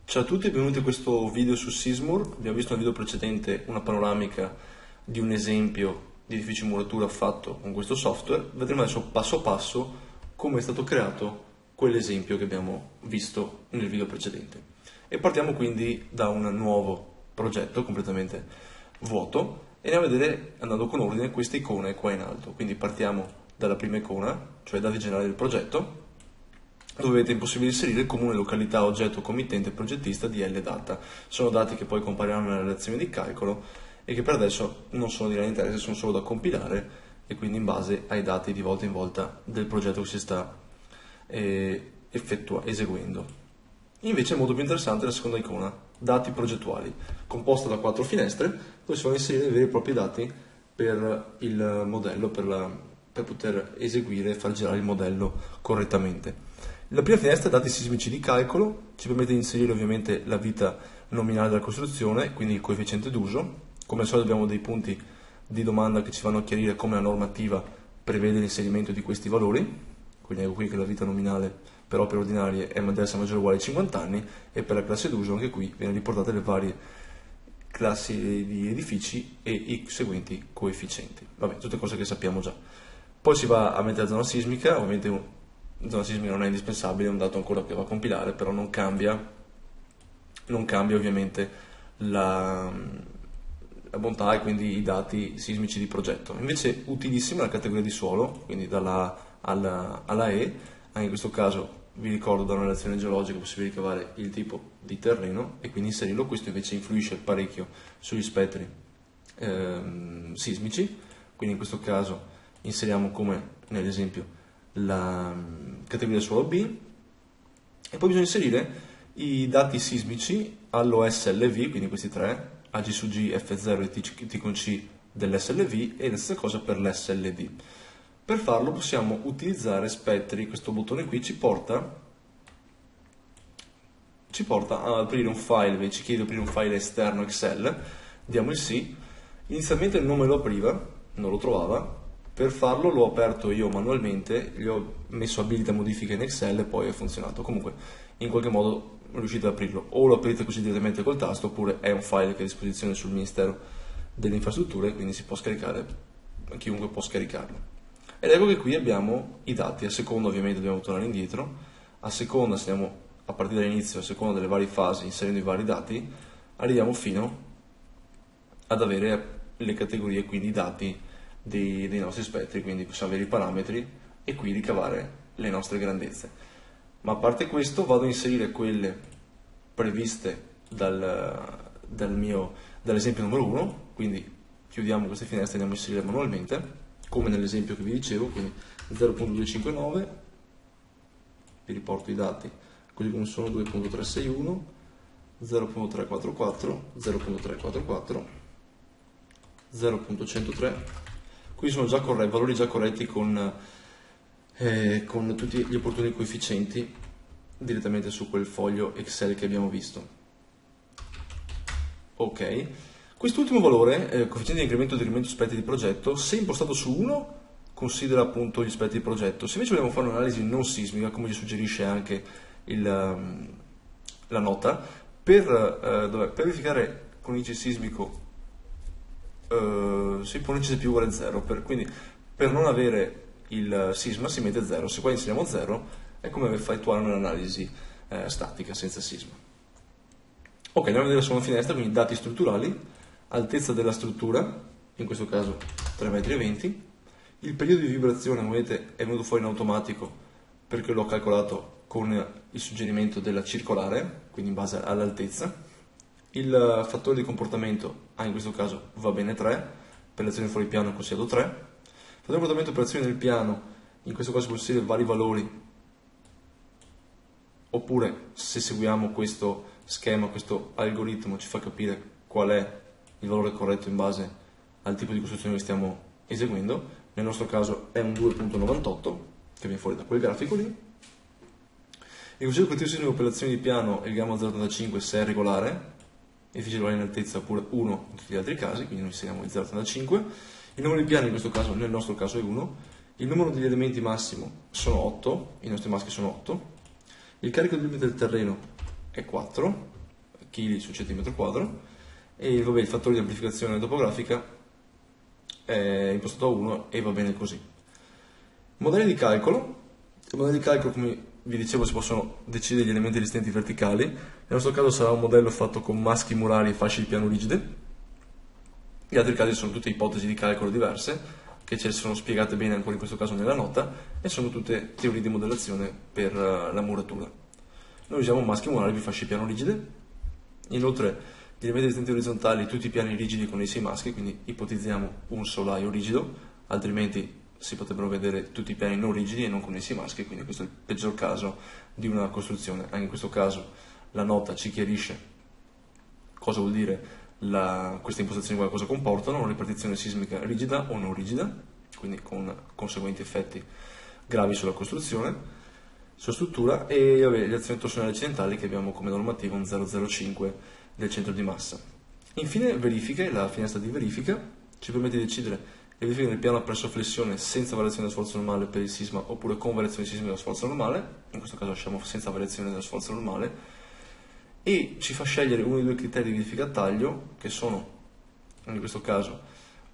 Ciao a tutti e benvenuti a questo video su Sismur. Abbiamo visto nel video precedente una panoramica di un esempio di edificio in muratura fatto con questo software. Vedremo adesso passo passo come è stato creato quell'esempio che abbiamo visto nel video precedente. E partiamo quindi da un nuovo progetto completamente vuoto e andiamo a vedere, andando con ordine, queste icone qua in alto. Quindi partiamo dalla prima icona, cioè dati generali del progetto, dove avete possibile inserire comune, località, oggetto, committente, progettista, DL, data. Sono dati che poi compariranno nella relazione di calcolo e che per adesso non sono di grande interesse, sono solo da compilare e quindi in base ai dati di volta in volta del progetto che si sta eseguendo. Invece è molto più interessante la seconda icona, dati progettuali, composta da 4 finestre dove si vanno a inserire i veri e propri dati per il modello, per poter eseguire e far girare il modello correttamente. La prima finestra, dati sismici di calcolo, ci permette di inserire ovviamente la vita nominale della costruzione, quindi il coefficiente d'uso. Come al solito abbiamo dei punti di domanda che ci vanno a chiarire come la normativa prevede l'inserimento di questi valori. Quindi ecco qui che la vita nominale per opere ordinarie è deve essere maggiore o uguale a 50 anni e per la classe d'uso anche qui vengono riportate le varie classi di edifici e i seguenti coefficienti. Vabbè, tutte cose che sappiamo già. Poi si va a mettere la zona sismica, ovviamente la zona sismica non è indispensabile, è un dato ancora che va a compilare, però non cambia ovviamente la bontà e quindi i dati sismici di progetto. Invece utilissima la categoria di suolo, quindi dalla A alla E, anche in questo caso vi ricordo da una relazione geologica è possibile ricavare il tipo di terreno e quindi inserirlo, questo invece influisce parecchio sugli spettri sismici, quindi in questo caso inseriamo come nell'esempio la categoria suolo B e poi bisogna inserire i dati sismici all'OSLV, quindi questi tre, AG su G, F0 e T con C dell'SLV e la stessa cosa per l'SLD. Per farlo possiamo utilizzare spettri, questo bottone qui ci porta a aprire un file, ci chiede di aprire un file esterno Excel, diamo il sì, inizialmente il nome lo apriva, non lo trovava. Per farlo l'ho aperto io manualmente, gli ho messo abilita modifiche in Excel e poi è funzionato. Comunque in qualche modo riuscite ad aprirlo, o lo aprite così direttamente col tasto oppure è un file che è a disposizione sul Ministero delle Infrastrutture, quindi si può scaricare, chiunque può scaricarlo. Ed ecco che qui abbiamo i dati, a seconda ovviamente dobbiamo tornare indietro, a seconda se andiamo a partire dall'inizio, a seconda delle varie fasi inserendo i vari dati, arriviamo fino ad avere le categorie, quindi i dati dei nostri spettri, quindi possiamo avere i parametri e qui ricavare le nostre grandezze. Ma a parte questo vado a inserire quelle previste dall'esempio numero 1, quindi chiudiamo queste finestre e andiamo a inserire manualmente, come nell'esempio che vi dicevo, quindi 0.259, vi riporto i dati così come sono, 2.361, 0.344, 0.344, 0.103. Qui sono già valori già corretti con tutti gli opportuni coefficienti direttamente su quel foglio Excel che abbiamo visto. Ok, quest'ultimo valore, coefficiente di incremento di riferimento aspetti di progetto, se impostato su 1 considera appunto gli aspetti di progetto. Se invece vogliamo fare un'analisi non sismica, come ci suggerisce anche la nota, per verificare con l'indice sismico si pone CSP uguale a 0, quindi per non avere il sisma si mette 0, se qua inseriamo 0 è come effettuare un'analisi statica senza sisma. Ok, andiamo a vedere la seconda finestra, quindi dati strutturali, altezza della struttura, in questo caso 3,20 m, il periodo di vibrazione come vedete è venuto fuori in automatico perché l'ho calcolato con il suggerimento della circolare, quindi in base all'altezza. Il fattore di comportamento, in questo caso va bene 3, per l'azione fuori piano considero 3. Il fattore di comportamento per azione nel piano, in questo caso possiamo vari valori, oppure se seguiamo questo schema, questo algoritmo ci fa capire qual è il valore corretto in base al tipo di costruzione che stiamo eseguendo. Nel nostro caso è un 2.98 che viene fuori da quel grafico lì. Il coefficiente correttivo sismico per l'azione di piano è il gamma 0,85 se è regolare, efficiente valore in altezza oppure 1 in tutti gli altri casi, quindi noi inseriamo il 0,85. Il numero di piani in questo caso, nel nostro caso è 1. Il numero degli elementi massimo sono 8, i nostri maschi sono 8. Il carico di limite del terreno è 4. kg su centimetro quadro, e vabbè, il fattore di amplificazione topografica è impostato a 1 e va bene così. Modelli di calcolo. I modelli di calcolo, come vi dicevo, si possono decidere gli elementi resistenti verticali. Nel nostro caso sarà un modello fatto con maschi murari e fasce di piano rigide. Gli altri casi sono tutte ipotesi di calcolo diverse, che ci sono spiegate bene ancora in questo caso nella nota, e sono tutte teorie di modellazione per la muratura. Noi usiamo maschi murari più fasce di piano rigide. Inoltre gli elementi resistenti orizzontali, tutti i piani rigidi con i 6 maschi, quindi ipotizziamo un solaio rigido, altrimenti si potrebbero vedere tutti i piani non rigidi e non connessi maschi, quindi questo è il peggior caso di una costruzione. Anche in questo caso la nota ci chiarisce cosa vuol dire queste impostazioni, cosa comportano: una ripartizione sismica rigida o non rigida, quindi con conseguenti effetti gravi sulla costruzione, sulla struttura, e gli azioni torsionali accidentali che abbiamo come normativa un 0,05 del centro di massa. Infine, verifiche. La finestra di verifica ci permette di decidere le verifiche del piano presso flessione senza variazione dello sforzo normale per il sisma, oppure con variazione sismica dello sforzo normale. In questo caso lasciamo senza variazione dello sforzo normale, e ci fa scegliere uno dei due criteri di verifica a taglio, che sono, in questo caso,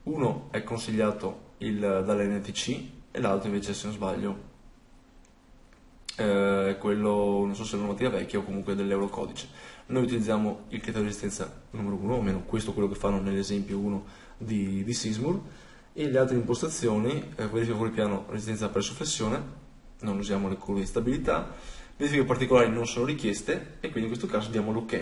uno è consigliato dall'NTC e l'altro invece, se non sbaglio, è quello, non so se è la normativa vecchia o comunque dell'Eurocodice. Noi utilizziamo il criterio di resistenza numero 1, o almeno questo è quello che fanno nell'esempio 1 di Sismur, e le altre impostazioni: verifica fuori piano resistenza presso flessione, non usiamo le curve di stabilità, verifiche particolari non sono richieste, e quindi in questo caso diamo l'ok,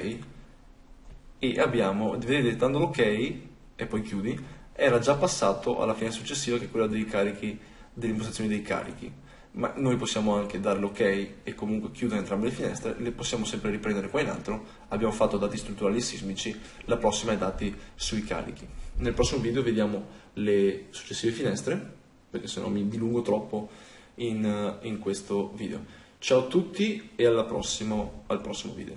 e abbiamo, vedete, dando l'ok e poi chiudi, era già passato alla finestra successiva, che è quella dei carichi, delle impostazioni dei carichi. Ma noi possiamo anche dare l'ok e comunque chiudere entrambe le finestre, le possiamo sempre riprendere qua in alto. Abbiamo fatto dati strutturali e sismici, la prossima è dati sui carichi. Nel prossimo video vediamo le successive finestre, perché sennò mi dilungo troppo in questo video. Ciao a tutti e al prossimo video.